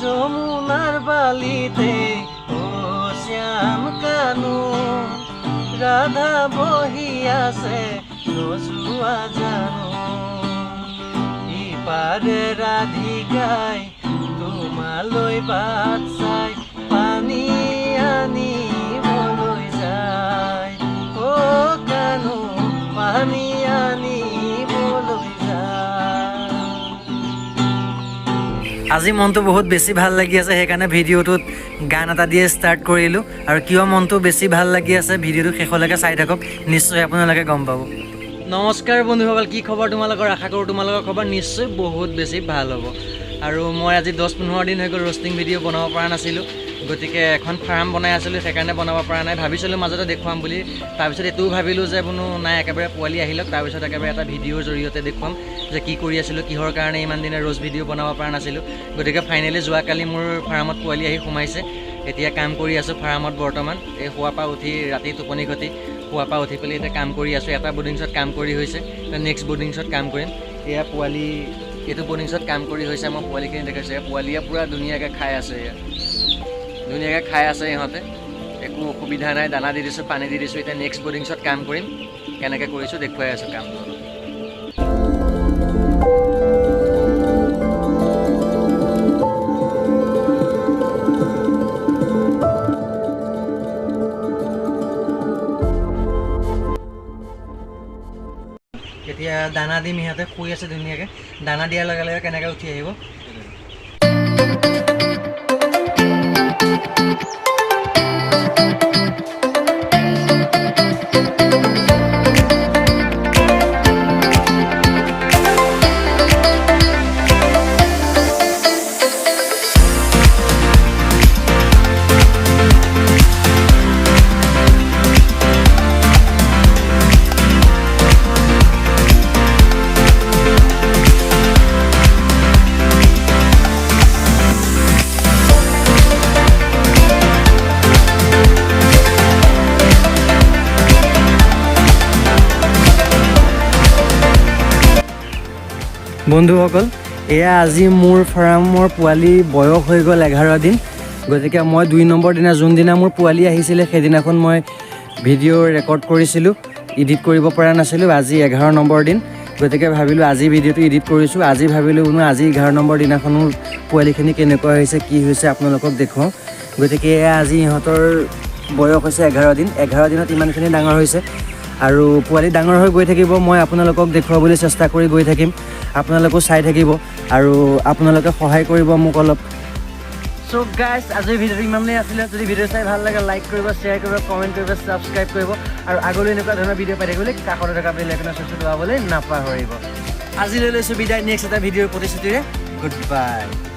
যমুনার বালিতে ও শ্যাম কানু রাধা বহি আছে নজুয়া জানো ইপারে রাধিকাই তোমালৈ বাট চাই পানী আনিবলৈ যায় ও কানু পানী আনিবলৈ যায়। আজি মনটো বহুত বেছি ভাল লাগি আছে, সেইকাৰণে ভিডিঅ'টোত গান এটা দিয়ে ষ্টাৰ্ট কৰিলোঁ। আৰু কিয় মনটো বেছি ভাল লাগি আছে ভিডিঅ'টো শেষলৈকে চাই থাকক, নিশ্চয় আপোনালোকে গম পাব। নমস্কাৰ বন্ধুসকল, কি খবৰ তোমালোকৰ? আশা কৰোঁ তোমালোকৰ খবৰ নিশ্চয় বহুত বেছি ভাল হ'ব। আৰু মই আজি 10-15 দিন হৈ গ'ল ৰ'ষ্টিং ভিডিঅ' বনাব পৰা নাছিলোঁ, গতিকে এখন ফাৰ্ম বনাই আছিলোঁ, সেইকাৰণে বনাব পৰা নাই। ভাবিছিলোঁ মাজতে দেখুৱাম বুলি, তাৰপিছত এইটোও ভাবিলোঁ যে বোলো নাই, একেবাৰে পোৱালি আহি লওক, তাৰপিছত একেবাৰে এটা ভিডিঅ'ৰ জৰিয়তে দেখুৱাম যে কি কৰি আছিলোঁ, কিহৰ কাৰণে ইমান দিনে ৰ'জ ভিডিঅ' বনাব পৰা নাছিলোঁ। গতিকে ফাইনেলি যোৱাকালি মোৰ ফাৰ্মত পোৱালি আহি সোমাইছে। এতিয়া কাম কৰি আছোঁ ফাৰ্মত বৰ্তমান। এই শোৱাৰ পৰা উঠি ৰাতি টোপনি খতি শোৱাৰ পৰা উঠি পেলাই এতিয়া কাম কৰি আছোঁ। এটা বৰ্ডিংছত কাম কৰি হৈছে, নেক্সট বৰ্ডিংছত কাম কৰিম। এয়া পোৱালি, এইটো বৰ্ডিংছত কাম কৰি হৈছে। মই পোৱালিখিনি দেখাইছোঁ, পোৱালিয়ে পূৰা ধুনীয়াকৈ খাই আছে, ধুনীয়াকৈ খাই আছে ইহঁতে, একো অসুবিধা নাই। দানা দি দিছোঁ, পানী দি দিছোঁ। এতিয়া নেক্সট বৰ্ডিংছত কাম কৰিম, কেনেকৈ কৰিছোঁ দেখুৱাই আছোঁ কামটো। এতিয়া দানা দিম, ইহঁতে শুই আছে ধুনীয়াকৈ। দানা দিয়াৰ লগে লগে কেনেকৈ উঠি আহিব। বন্ধুসকল, এয়া আজি মোৰ ফাৰ্মৰ পোৱালি বয়স হৈ গ'ল 11 দিন। গতিকে মই 2 নম্বৰ দিনা, যোনদিনা মোৰ পোৱালি আহিছিলে সেইদিনাখন মই ভিডিঅ' ৰেকৰ্ড কৰিছিলোঁ, এডিট কৰিব পৰা নাছিলোঁ। আজি 11 নম্বৰ দিন, গতিকে ভাবিলোঁ আজি ভিডিঅ'টো এডিট কৰিছোঁ। আজি ভাবিলোঁ আজি 11 নম্বৰ দিনাখনো পোৱালিখিনি কেনেকুৱা হৈছে, কি হৈছে আপোনালোকক দেখুৱাওঁ। গতিকে এয়া আজি ইহঁতৰ বয়স হৈছে 11 দিন। 11 দিনত ইমানখিনি ডাঙৰ হৈছে আৰু পোৱালি ডাঙৰ হৈ গৈ থাকিব। মই আপোনালোকক দেখুৱাবলৈ চেষ্টা কৰি গৈ থাকিম, আপোনালোকেও চাই থাকিব আৰু আপোনালোকে সহায় কৰিব মোক অলপ। চ' গাইজ, আজিৰ ভিডিঅ'টো ইমানেই আছিলে। যদি ভিডিঅ' চাই ভাল লাগে লাইক কৰিব, শ্বেয়াৰ কৰিব, কমেণ্ট কৰিব, ছাবস্ক্ৰাইব কৰিব আৰু আগলৈ এনেকুৱা ধৰণৰ ভিডিঅ' পাই থাকিবলৈ কাষতে থকা বেল আইকনৰ চুইচটো দবাবলৈ নাপাহৰিব। আজিলৈ লৈছোঁ বিদায়, নেক্সট এটা ভিডিঅ'ৰ প্ৰতিশ্ৰুতিৰে। Good bye.